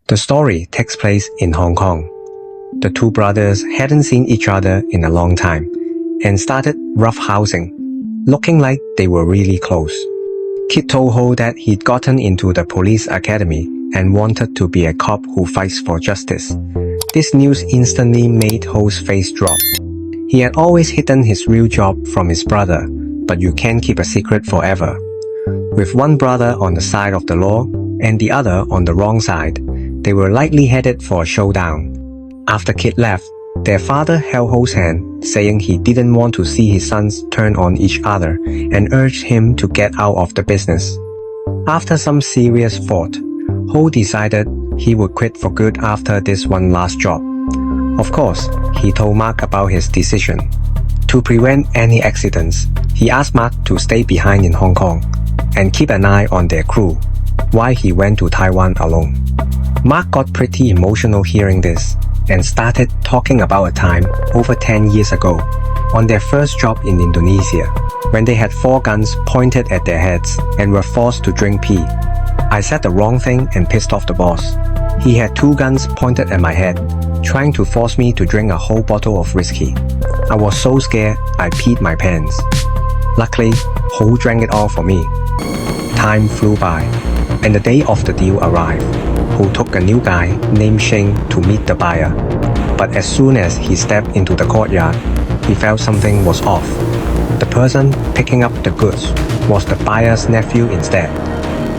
The story takes place in Hong Kong. The two brothers hadn't seen each other in a long time and started roughhousing, looking like they were really close. Kit told Ho that he'd gotten into the police academy and wanted to be a cop who fights for justice. This news instantly made Ho's face drop. He had always hidden his real job from his brother, but you can't keep a secret forever. With one brother on the side of the law and the other on the wrong side, they were likely headed for a showdown. After Kit left, their father held Ho's hand, saying he didn't want to see his sons turn on each other and urged him to get out of the business. After some serious thought, Ho decided he would quit for good after this one last job. Of course, he told Mark about his decision. To prevent any accidents, he asked Mark to stay behind in Hong Kong and keep an eye on their crew while he went to Taiwan alone. Mark got pretty emotional hearing this and started talking about a time over 10 years ago on their first job in Indonesia when they had 4 guns pointed at their heads and were forced to drink pee. I said the wrong thing and pissed off the boss. He had 2 guns pointed at my head, trying to force me to drink a whole bottle of whiskey. I was so scared I peed my pants. Luckily, Ho drank it all for me. Time flew by, and the day of the deal arrived. Ho took a new guy named Sheng to meet the buyer. But as soon as he stepped into the courtyard, he felt something was off. The person picking up the goods was the buyer's nephew instead.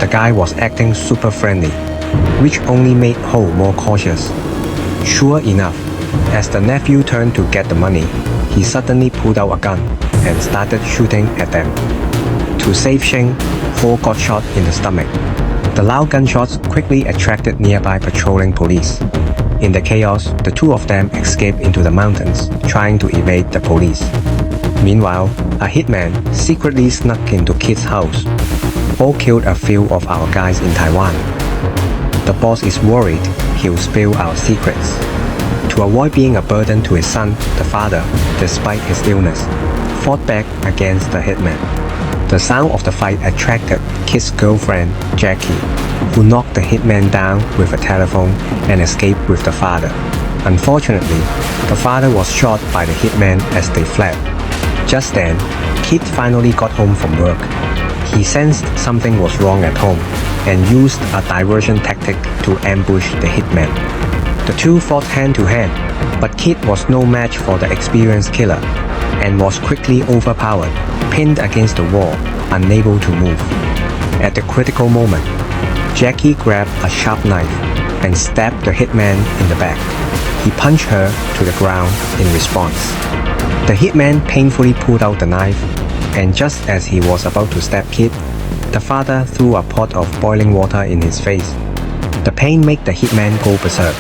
The guy was acting super friendly, which only made Ho more cautious. Sure enough, as the nephew turned to get the money, he suddenly pulled out a gun and started shooting at them. To save Sheng, Ho got shot in the stomach. The loud gunshots quickly attracted nearby patrolling police. In the chaos, the 2 of them escaped into the mountains, trying to evade the police. Meanwhile, a hitman secretly snuck into Kit's house. Ho killed a few of our guys in Taiwan. The boss is worried he'll spill our secrets. To avoid being a burden to his son, the father, despite his illness, fought back against the hitman. The sound of the fight attracted Kit's girlfriend, Jackie, who knocked the hitman down with a telephone and escaped with the father. Unfortunately, the father was shot by the hitman as they fled. Just then, Kit finally got home from work. He sensed something was wrong at home and used a diversion tactic to ambush the hitman. The two fought hand to hand, but Kit was no match for the experienced killer and was quickly overpowered, pinned against the wall, unable to move. At the critical moment, Jackie grabbed a sharp knife and stabbed the hitman in the back. He punched her to the ground in response. The hitman painfully pulled out the knife, and just as he was about to stab Kit, the father threw a pot of boiling water in his face. The pain made the hitman go berserk.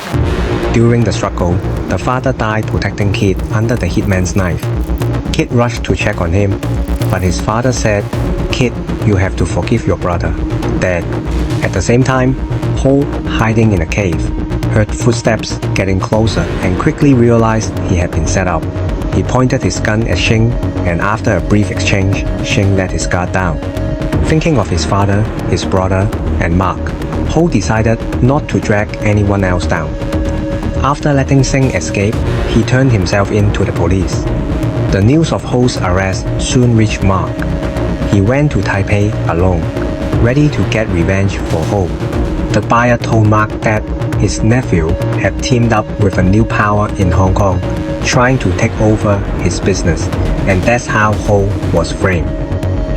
During the struggle, the father died protecting Kit under the hitman's knife. Kit rushed to check on him, but his father said, "Kit, you have to forgive your brother, Dad." At the same time, Ho, hiding in a cave, heard footsteps getting closer and quickly realized he had been set up. He pointed his gun at Sheng, and after a brief exchange, Sheng let his guard down. Thinking of his father, his brother, and Mark, Ho decided not to drag anyone else down. After letting Sheng escape, he turned himself in to the police. The news of Ho's arrest soon reached Mark. He went to Taipei alone, ready to get revenge for Ho. The buyer told Mark that his nephew had teamed up with a new power in Hong Kong, trying to take over his business, and that's how Ho was framed.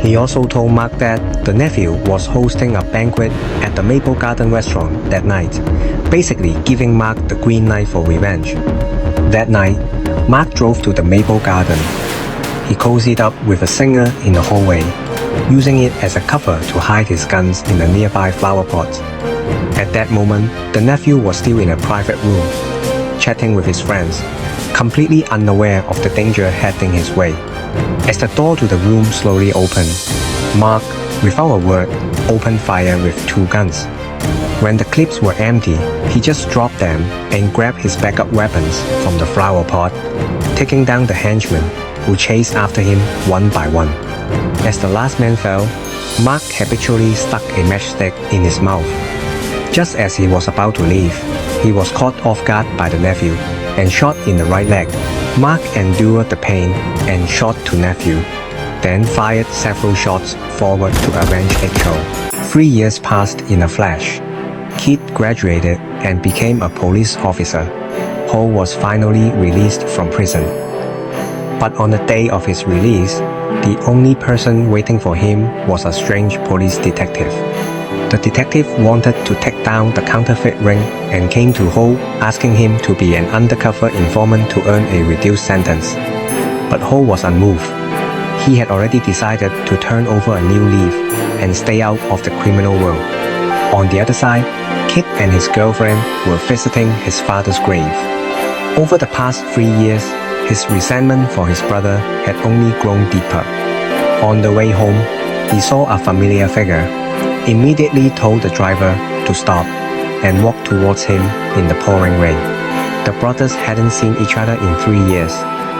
He also told Mark that the nephew was hosting a banquet at the Maple Garden restaurant that night, basically giving Mark the green light for revenge. That night, Mark drove to the Maple Garden. He cozied up with a singer in the hallway, using it as a cover to hide his guns in a nearby flower pot. At that moment, the nephew was still in a private room, chatting with his friends, completely unaware of the danger heading his way. As the door to the room slowly opened, Mark, without a word, opened fire with 2 guns. When the clips were empty, he just dropped them and grabbed his backup weapons from the flower pot, taking down the henchmen, who chased after him one by one. As the last man fell, Mark habitually stuck a matchstick in his mouth. Just as he was about to leave, he was caught off guard by the nephew and shot in the right leg. Mark endured the pain and shot to nephew, then fired several shots forward to avenge a Chow. 3 years passed in a flash. Kit graduated and became a police officer. Ho was finally released from prison. But on the day of his release, the only person waiting for him was a strange police detective. The detective wanted to take down the counterfeit ring and came to Ho asking him to be an undercover informant to earn a reduced sentence. But Ho was unmoved. He had already decided to turn over a new leaf and stay out of the criminal world. On the other side, Kit and his girlfriend were visiting his father's grave. Over the past 3 years, his resentment for his brother had only grown deeper. On the way home, he saw a familiar figure, immediately told the driver to stop and walked towards him in the pouring rain. The brothers hadn't seen each other in 3 years,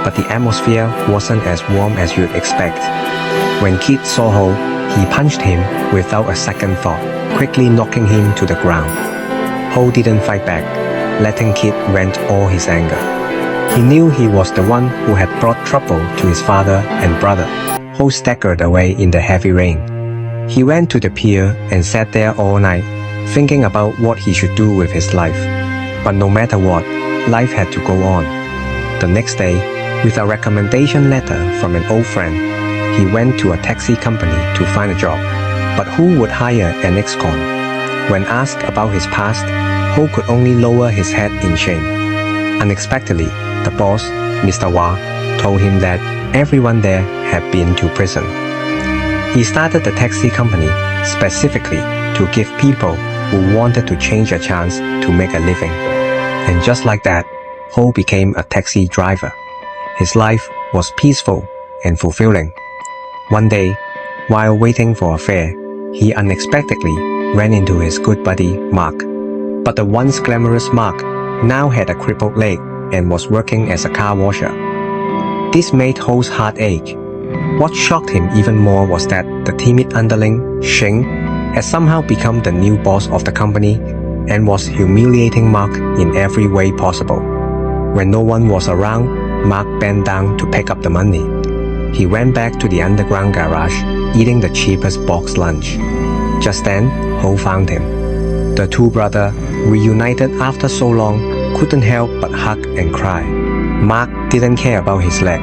but the atmosphere wasn't as warm as you'd expect. When Kit saw Ho, he punched him without a second thought, quickly knocking him to the ground. Ho didn't fight back, letting Kit vent all his anger. He knew he was the one who had brought trouble to his father and brother. Ho staggered away in the heavy rain. He went to the pier and sat there all night, thinking about what he should do with his life. But no matter what, life had to go on. The next day, with a recommendation letter from an old friend, he went to a taxi company to find a job. But who would hire an ex-con? When asked about his past, Ho could only lower his head in shame. Unexpectedly, the boss, Mr. Wah, told him that everyone there had been to prison. He started the taxi company specifically to give people who wanted to change a chance to make a living. And just like that, Ho became a taxi driver. His life was peaceful and fulfilling. One day, while waiting for a fare, he unexpectedly ran into his good buddy Mark. But the once glamorous Mark now had a crippled leg and was working as a car washer. This made Ho's heart ache. What shocked him even more was that the timid underling, Shing, had somehow become the new boss of the company and was humiliating Mark in every way possible. When no one was around, Mark bent down to pick up the money. He went back to the underground garage, eating the cheapest box lunch. Just then, Ho found him. The two brothers, reunited after so long, couldn't help but hug and cry. Mark didn't care about his leg.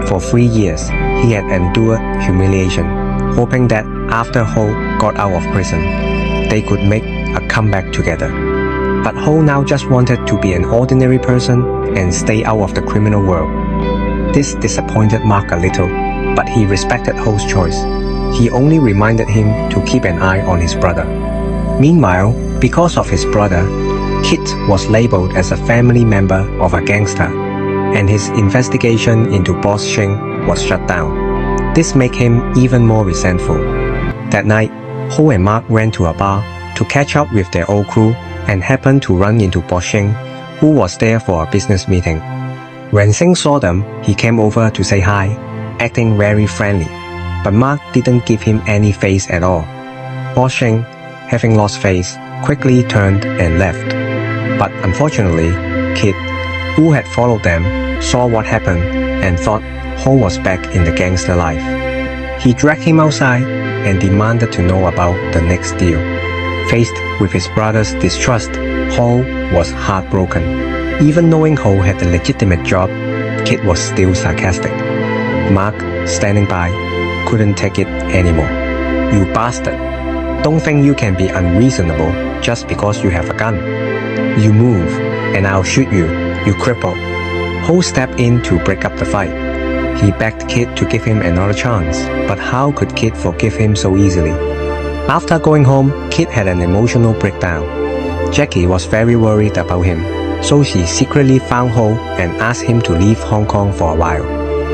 For 3 years, he had endured humiliation, hoping that after Ho got out of prison, they could make a comeback together. But Ho now just wanted to be an ordinary person and stay out of the criminal world. This disappointed Mark a little, but he respected Ho's choice. He only reminded him to keep an eye on his brother. Meanwhile, because of his brother, Kit was labeled as a family member of a gangster, and his investigation into Boss Shing was shut down. This made him even more resentful. That night, Ho and Mark went to a bar to catch up with their old crew and happened to run into Boss Shing, who was there for a business meeting. When Shing saw them, he came over to say hi, acting very friendly, but Mark didn't give him any face at all. Boss Shing, having lost face, quickly turned and left. But unfortunately, Kit, who had followed them, saw what happened and thought Ho was back in the gangster life. He dragged him outside and demanded to know about the next deal. Faced with his brother's distrust, Ho was heartbroken. Even knowing Ho had a legitimate job, Kit was still sarcastic. Mark, standing by, couldn't take it anymore. "You bastard! Don't think you can be unreasonable just because you have a gun. You move, and I'll shoot you, you cripple." Ho stepped in to break up the fight. He begged Kit to give him another chance, but how could Kit forgive him so easily? After going home, Kit had an emotional breakdown. Jackie was very worried about him, so she secretly found Ho and asked him to leave Hong Kong for a while.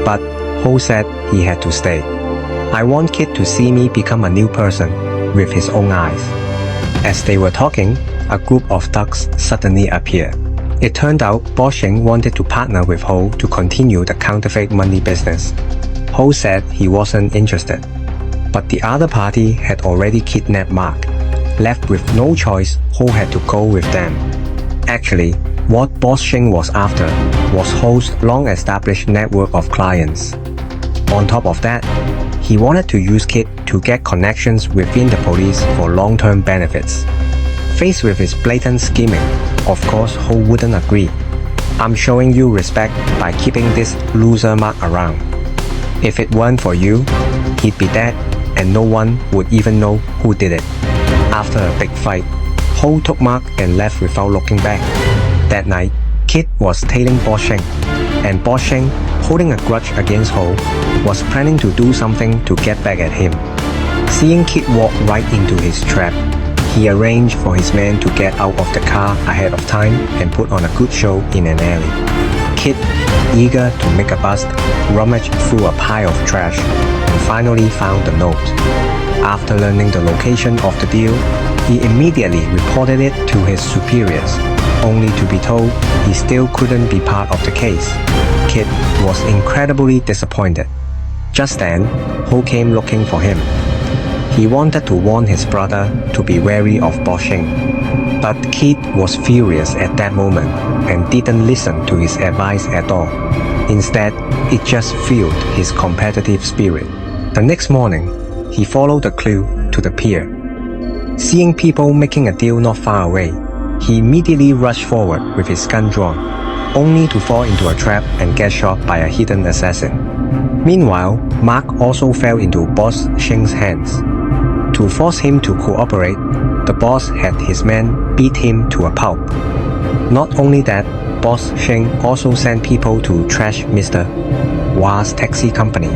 But Ho said he had to stay. "I want Kit to see me become a new person with his own eyes." As they were talking, a group of thugs suddenly appeared. It turned out Boss Shing wanted to partner with Ho to continue the counterfeit money business. Ho said he wasn't interested. But the other party had already kidnapped Mark. Left with no choice, Ho had to go with them. Actually, what Boss Sheng was after was Ho's long-established network of clients. On top of that, he wanted to use Kit to get connections within the police for long-term benefits. Faced with his blatant scheming, of course Ho wouldn't agree. "I'm showing you respect by keeping this loser Mark around. If it weren't for you, he'd be dead and no one would even know who did it." After a big fight, Ho took Mark and left without looking back. That night, Kit was tailing Boss Sheng, and Boss Sheng, holding a grudge against Ho, was planning to do something to get back at him. Seeing Kit walk right into his trap, he arranged for his men to get out of the car ahead of time and put on a good show in an alley. Kit, eager to make a bust, rummaged through a pile of trash and finally found the note. After learning the location of the deal, he immediately reported it to his superiors, only to be told he still couldn't be part of the case. Kit was incredibly disappointed. Just then, Ho came looking for him. He wanted to warn his brother to be wary of Boss Sheng, but Kit was furious at that moment and didn't listen to his advice at all. Instead, it just fueled his competitive spirit. The next morning, he followed the clue to the pier. Seeing people making a deal not far away, he immediately rushed forward with his gun drawn, only to fall into a trap and get shot by a hidden assassin. Meanwhile, Mark also fell into Boss Sheng's hands. To force him to cooperate, the boss had his men beat him to a pulp. Not only that, Boss Sheng also sent people to trash Mr. Wa's taxi company.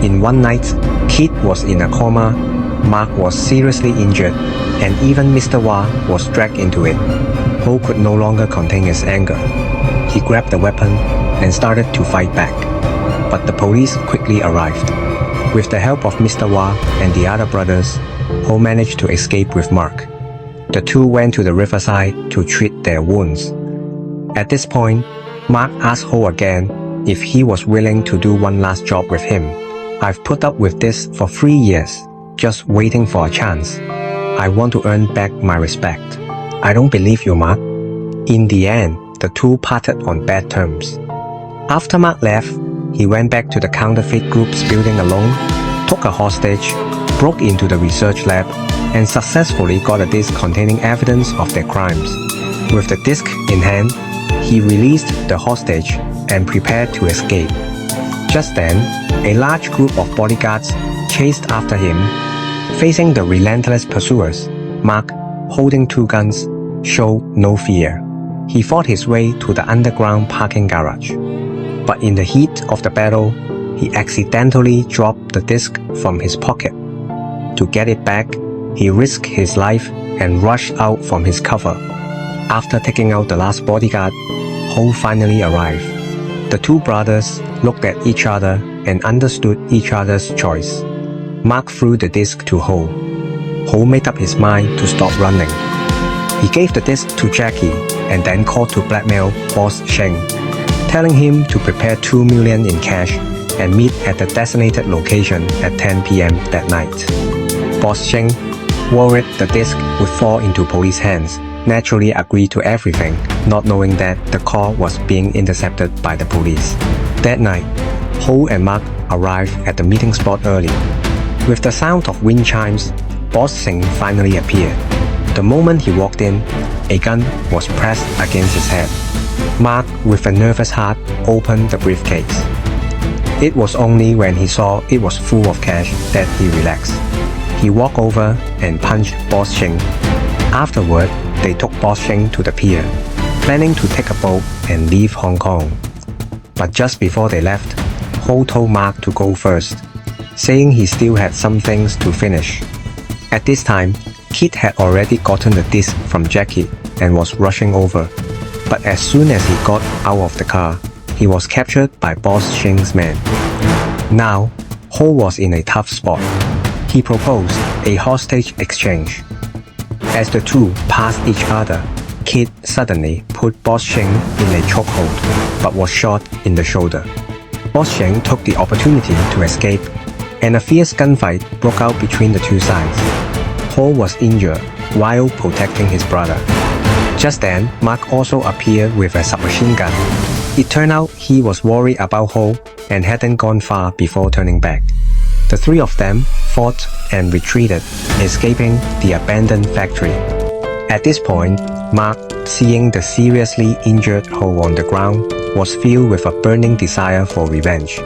In one night, Kit was in a coma, Mark was seriously injured, and even Mr. Wa was dragged into it. Ho could no longer contain his anger. He grabbed a weapon and started to fight back. But the police quickly arrived. With the help of Mr. Wa and the other brothers, Ho managed to escape with Mark. The two went to the riverside to treat their wounds. At this point, Mark asked Ho again if he was willing to do one last job with him. "I've put up with this for 3 years, just waiting for a chance. I want to earn back my respect." "I don't believe you, Mark." In the end, the two parted on bad terms. After Mark left, he went back to the counterfeit group's building alone, took a hostage, broke into the research lab, and successfully got a disc containing evidence of their crimes. With the disc in hand, he released the hostage and prepared to escape. Just then, a large group of bodyguards chased after him. Facing the relentless pursuers, Mark, holding two guns, showed no fear. He fought his way to the underground parking garage. But in the heat of the battle, he accidentally dropped the disc from his pocket. To get it back, he risked his life and rushed out from his cover. After taking out the last bodyguard, Ho finally arrived. The two brothers looked at each other and understood each other's choice. Mark threw the disc to Ho. Ho made up his mind to stop running. He gave the disc to Jackie and then called to blackmail Boss Sheng, telling him to prepare $2 million in cash and meet at the designated location at 10 p.m. that night. Boss Sheng, worried the disc would fall into police hands, naturally agreed to everything, not knowing that the call was being intercepted by the police. That night, Ho and Mark arrived at the meeting spot early. With the sound of wind chimes, Boss Sheng finally appeared. The moment he walked in, a gun was pressed against his head. Mark, with a nervous heart, opened the briefcase. It was only when he saw it was full of cash that he relaxed. He walked over and punched Boss Sheng. Afterward, they took Boss Sheng to the pier, planning to take a boat and leave Hong Kong. But just before they left, Ho told Mark to go first, saying he still had some things to finish. At this time, Kit had already gotten the disc from Jackie and was rushing over. But as soon as he got out of the car, he was captured by Boss Sheng's men. Now, Ho was in a tough spot. He proposed a hostage exchange. As the two passed each other, Kit suddenly put Boss Sheng in a chokehold, but was shot in the shoulder. Boss Sheng took the opportunity to escape, and a fierce gunfight broke out between the two sides. Ho was injured, while protecting his brother. Just then, Mark also appeared with a submachine gun. It turned out he was worried about Ho and hadn't gone far before turning back. The three of them fought and retreated, escaping the abandoned factory. At this point, Mark, seeing the seriously injured Ho on the ground, was filled with a burning desire for revenge.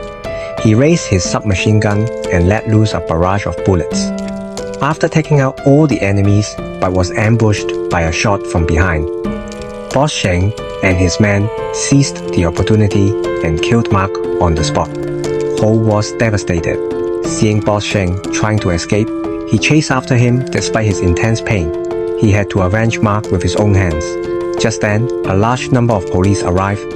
He raised his submachine gun and let loose a barrage of bullets. After taking out all the enemies, but was ambushed by a shot from behind, Boss Sheng and his men seized the opportunity and killed Mark on the spot. Ho was devastated. Seeing Boss Sheng trying to escape, he chased after him despite his intense pain. He had to avenge Mark with his own hands. Just then, a large number of police arrived.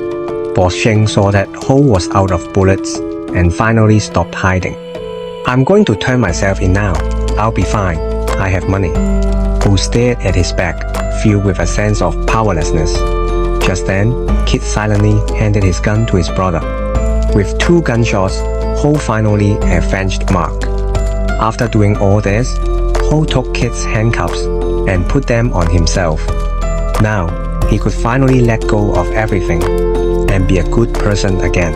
Boss Sheng saw that Ho was out of bullets and finally stopped hiding. "I'm going to turn myself in now. I'll be fine. I have money." Ho stared at his back, filled with a sense of powerlessness. Just then, Kid silently handed his gun to his brother. With 2 gunshots, Ho finally avenged Mark. After doing all this, Ho took Kid's handcuffs and put them on himself. Now, he could finally let go of everything and be a good person again.